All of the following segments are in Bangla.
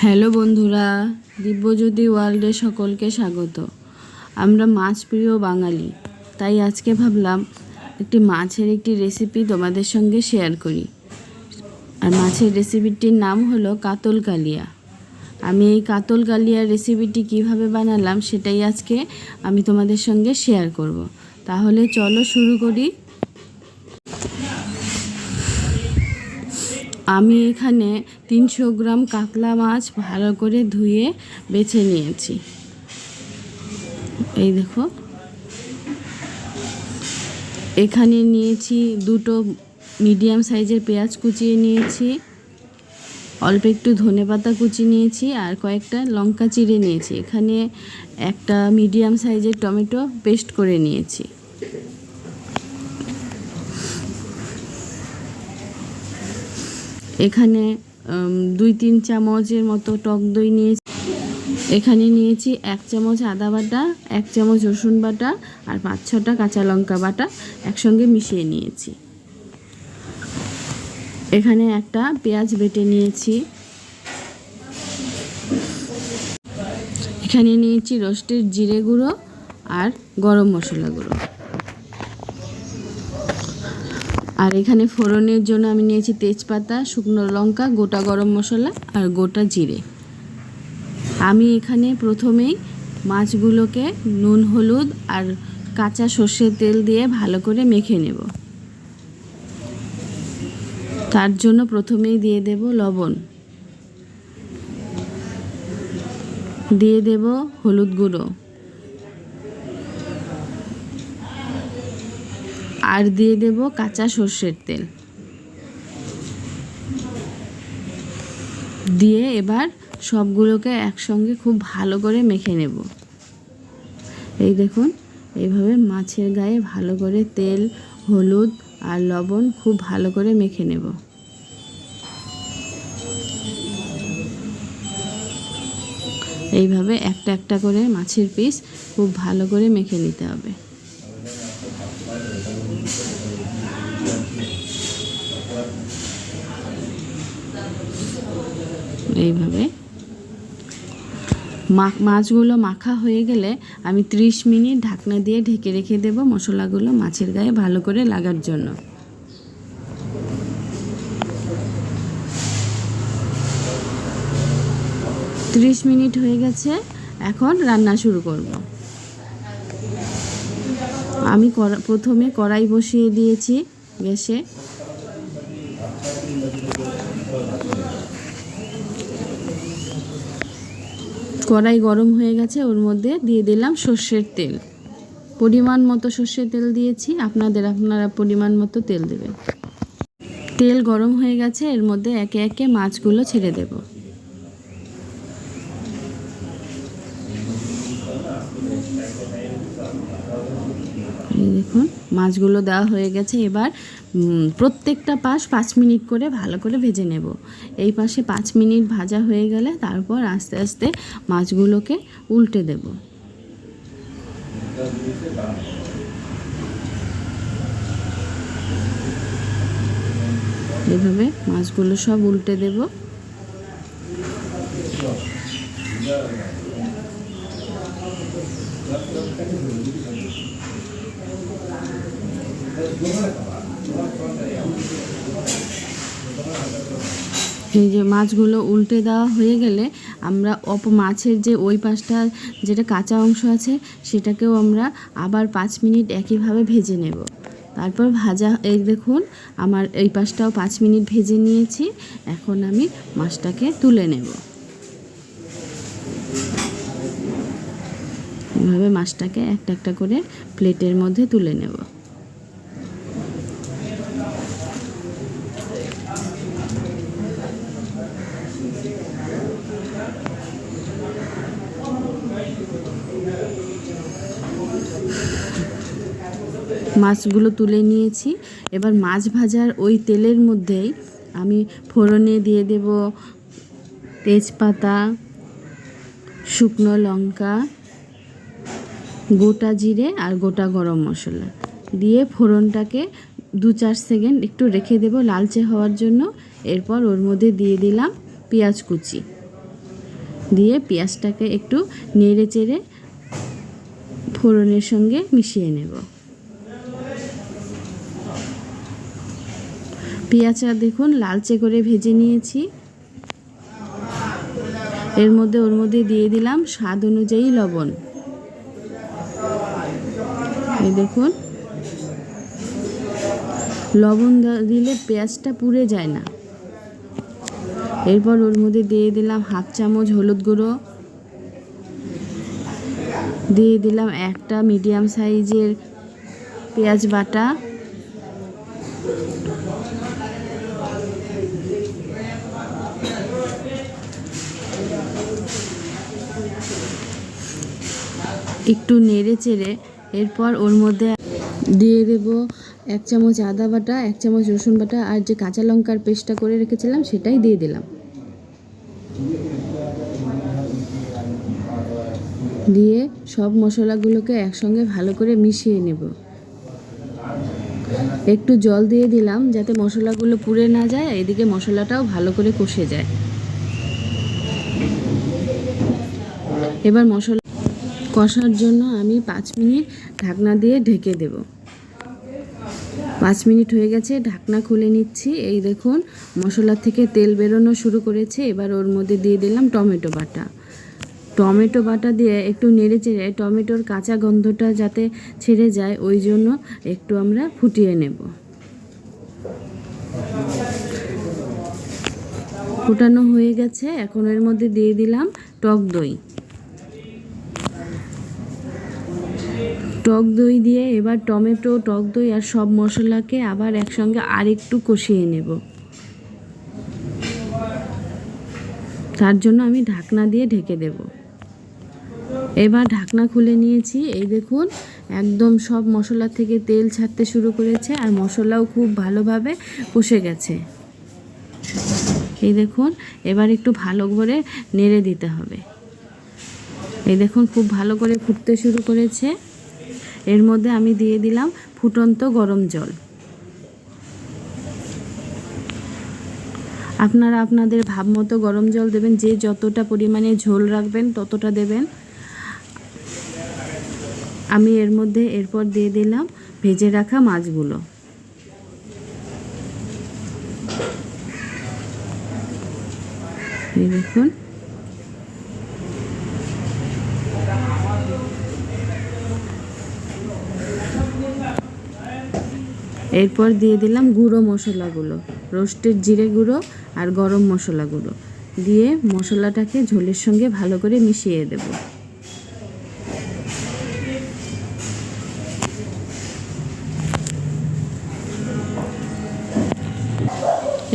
হ্যালো বন্ধুরা, দিব্যজ্যোতি ওয়ার্ল্ডে সকলকে স্বাগত। আমরা মাছ প্রিয় বাঙালি, তাই আজকে ভাবলাম একটি মাছের একটি রেসিপি তোমাদের সঙ্গে শেয়ার করি। আর মাছের রেসিপিটির নাম হলো কাতল কালিয়া। আমি এই কাতল কালিয়ার রেসিপিটি কিভাবে বানালাম সেটাই আজকে আমি তোমাদের সঙ্গে শেয়ার করব। তাহলে চলো শুরু করি। আমি এখানে 300 গ্রাম কাতলা মাছ ভালো করে ধুয়ে বেছে নিয়েছি। এই দেখো, এখানে নিয়েছি দুটো মিডিয়াম সাইজের পেঁয়াজ কুচিয়ে নিয়েছি, অল্প একটু ধনেপাতা কুচি নিয়েছি আর কয়েকটা লঙ্কা চিড়ে নিয়েছি। এখানে একটা মিডিয়াম সাইজের টমেটো পেস্ট করে নিয়েছি। এখানে 2-3 চামচের মতো টক দই নিয়েছি। এখানে নিয়েছি 1 চামচ আদা বাটা, 1 চামচ রসুন বাটা আর 5-6টা কাঁচা লঙ্কা বাটা একসঙ্গে মিশিয়ে নিয়েছি। এখানে একটা পেঁয়াজ বেটে নিয়েছি। এখানে নিয়েছি রোস্টেড জিরে গুঁড়ো আর গরম মশলা গুঁড়ো। আর এখানে ফোড়নের জন্য আমি নিয়েছি তেজপাতা, শুকনো লঙ্কা, গোটা গরম মশলা আর গোটা জিরে। আমি এখানে প্রথমেই মাছগুলোকে নুন, হলুদ আর কাঁচা সর্ষের তেল দিয়ে ভালো করে মেখে নেব। তার জন্য প্রথমেই দিয়ে দেব লবণ, দিয়ে দেব হলুদ গুঁড়ো আর দিয়ে দেব কাঁচা সর্ষের তেল। দিয়ে এবার সবগুলোকে একসঙ্গে খুব ভালো করে মেখে নেব। এই দেখুন, এইভাবে মাছের গায়ে ভালো করে তেল, হলুদ আর লবণ খুব ভালো করে মেখে নেব। এইভাবে একটা একটা করে মাছের পিস খুব ভালো করে মেখে নিতে হবে। এইভাবে মাছগুলো মাখা হয়ে গেলে আমি 30 মিনিট ঢাকনা দিয়ে ঢেকে রেখে দেব মশলাগুলো মাছের গায়ে ভালো করে লাগার জন্য। ত্রিশ মিনিট হয়ে গেছে, এখন রান্না শুরু করব। আমি প্রথমে কড়াই বসিয়ে দিয়েছি গ্যাসে। কড়াই গরম হয়ে গেছে, ওর মধ্যে দিয়ে দিলাম সর্ষের তেল। পরিমাণ মতো সর্ষের তেল দিয়েছি, আপনারা পরিমাণ মতো তেল দেবেন। তেল গরম হয়ে গেছে, এর মধ্যে একে একে মাছগুলো ছেড়ে দেব। এই দেখুন, মাছগুলো দেওয়া হয়ে গেছে। এবার প্রত্যেকটা পাশ 5 মিনিট করে ভালো করে ভেজে নেব। এই পাশে 5 মিনিট ভাজা হয়ে গেলে তারপর আস্তে আস্তে মাছগুলোকে উল্টে দেব। এভাবে মাছগুলো সব উল্টে দেব। এই যে মাছগুলো উল্টে দেওয়া হয়ে গেলে আমরা মাছের যে ওই পাশটা যেটা কাঁচা অংশ আছে সেটাকেও আমরা আবার 5 মিনিট একইভাবে ভেজে নেব। তারপর এই দেখুন, আমার এই পাশটাও 5 মিনিট ভেজে নিয়েছি। এখন আমি মাছটাকে তুলে নেব। এভাবে মাছটাকে একটা একটা করে প্লেটের মধ্যে তুলে নেব। মাছগুলো তুলে নিয়েছি। এবার মাছ ভাজার ওই তেলের মধ্যেই আমি ফোড়নে দিয়ে দেব তেজপাতা, শুকনো লঙ্কা, গোটা জিরে আর গোটা গরম মশলা দিয়ে ফোড়নটাকে 2-4 সেকেন্ড একটু রেখে দেব লালচে হওয়ার জন্য। এরপর ওর মধ্যে দিয়ে দিলাম পেঁয়াজ কুচি দিয়ে পেঁয়াজটাকে একটু নেড়ে চেড়ে ফোড়নের সঙ্গে মিশিয়ে নেব। পেঁয়াজটা দেখুন লালচে করে ভেজে নিয়েছি। ওর মধ্যে দিয়ে দিলাম স্বাদ অনুযায়ী লবণ। এই দেখুন, লবণ দিলে পেঁয়াজটা পুড়ে যায় না। এরপর ওর মধ্যে দিয়ে দিলাম 1/2 চামচ হলুদ গুঁড়ো, দিয়ে দিলাম একটা মিডিয়াম সাইজের পেঁয়াজ বাটা, একটু নেড়ে চেড়ে এরপর ওর মধ্যে দিয়ে দেব 1 চামচ আদা বাটা, 1 চামচ রসুন বাটা, আর যে কাঁচা লঙ্কার পেস্টটা করে রেখেছিলাম সেটাই দিয়ে দিলাম। দিয়ে সব মশলাগুলোকে একসঙ্গে ভালো করে মিশিয়ে নেব। একটু জল দিয়ে দিলাম যাতে মশলাগুলো পুড়ে না যায়, এদিকে মশলাটাও ভালো করে কষে যায়। এবার মশলা কষার জন্য আমি 5 মিনিট ঢাকনা দিয়ে ঢেকে দেব। 5 মিনিট হয়ে গেছে, ঢাকনা খুলে নিচ্ছি। এই দেখুন মশলা থেকে তেল বেরোনো শুরু করেছে। এবার ওর মধ্যে দিয়ে দিলাম টমেটো বাটা। টমেটো বাটা দিয়ে একটু নেড়ে চেড়ে টমেটোর কাঁচা গন্ধটা যাতে ছেড়ে যায় ওই জন্য একটু আমরা ফুটিয়ে নেব। ফুটানো হয়ে গেছে, এখন এর মধ্যে দিয়ে দিলাম টক দই। টক দই দিয়ে এবার টমেটো, টক দই আর সব মশলাকে আবার একসঙ্গে আরেকটু কষিয়ে নেব। তার জন্য আমি ঢাকনা দিয়ে ঢেকে দেব। এবার ঢাকনা খুলে নিয়েছি। এই দেখুন একদম সব মশলা থেকে তেল ছাড়তে শুরু করেছে আর মশলাও খুব ভালোভাবে কষে গেছে। এই দেখুন এবার একটু ভালো করে নেড়ে দিতে হবে। এই দেখুন খুব ভালো করে ফুটতে শুরু করেছে। এর মধ্যে আমি দিয়ে দিলাম ফুটন্ত গরম জল। আপনারা আপনাদের ভাব মতো গরম জল দেবেন, যে যতটা পরিমাণে ঝোল রাখবেন ততটা দেবেন। আমি এর মধ্যে এরপর দিয়ে দিলাম ভেজে রাখা মাছগুলো। এই দেখুন এরপর দিয়ে দিলাম গুঁড়ো মশলাগুলো, রোস্টেড জিরে গুঁড়ো আর গরম মশলা গুঁড়ো দিয়ে মশলাটাকে ঝোলের সঙ্গে ভালো করে মিশিয়ে দেব।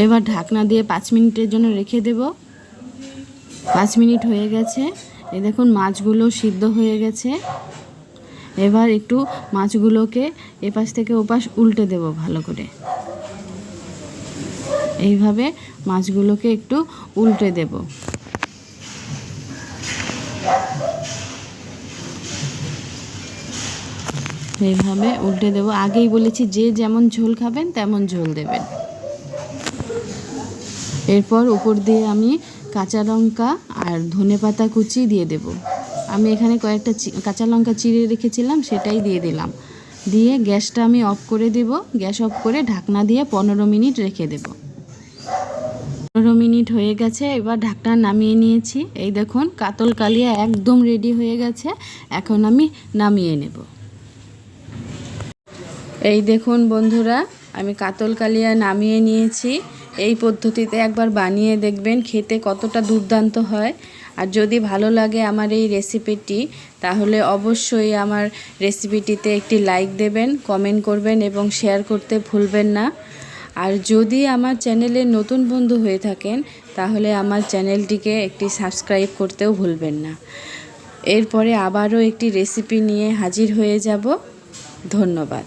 এবার ঢাকনা দিয়ে 5 মিনিটের জন্য রেখে দেব। 5 মিনিট হয়ে গেছে। এই দেখুন মাছগুলো সিদ্ধ হয়ে গেছে। এবার একটু মাছগুলোকে এপাশ থেকে ওপাশ উল্টে দেব ভালো করে। এইভাবে মাছগুলোকে একটু উল্টে দেব। এইভাবে উল্টে দেব। আগেই বলেছি যে যেমন ঝোল খাবেন তেমন ঝোল দেবেন। এরপর উপর দিয়ে আমি কাঁচা লঙ্কা আর ধনেপাতা কুচি দিয়ে দেব। আমি এখানে কয়েকটা কাঁচা লঙ্কা চিড়ে রেখেছিলাম, সেটাই দিয়ে দিলাম। দিয়ে গ্যাসটা আমি অফ করে দেব। গ্যাস অফ করে ঢাকনা দিয়ে 15 মিনিট রেখে দেব। 15 মিনিট হয়ে গেছে। এবার ঢাকনা নামিয়ে নিয়েছি। এই দেখুন কাতল কালিয়া একদম রেডি হয়ে গেছে। এখন আমি নামিয়ে নেব। এই দেখুন বন্ধুরা, আমি কাতল কালিয়া নামিয়ে নিয়েছি। এই পদ্ধতিতে একবার বানিয়ে দেখবেন, খেতে কতটা দুর্দান্ত হয়। আর যদি ভালো লাগে আমার এই রেসিপিটি, তাহলে অবশ্যই আমার রেসিপিটিতে একটি লাইক দেবেন, কমেন্ট করবেন এবং শেয়ার করতে ভুলবেন না। আর যদি আমার চ্যানেলে নতুন বন্ধু হয়ে থাকেন, তাহলে আমার চ্যানেলটিকে একটি সাবস্ক্রাইব করতেও ভুলবেন না। এরপরে আবারও একটি রেসিপি নিয়ে হাজির হয়ে যাব। ধন্যবাদ।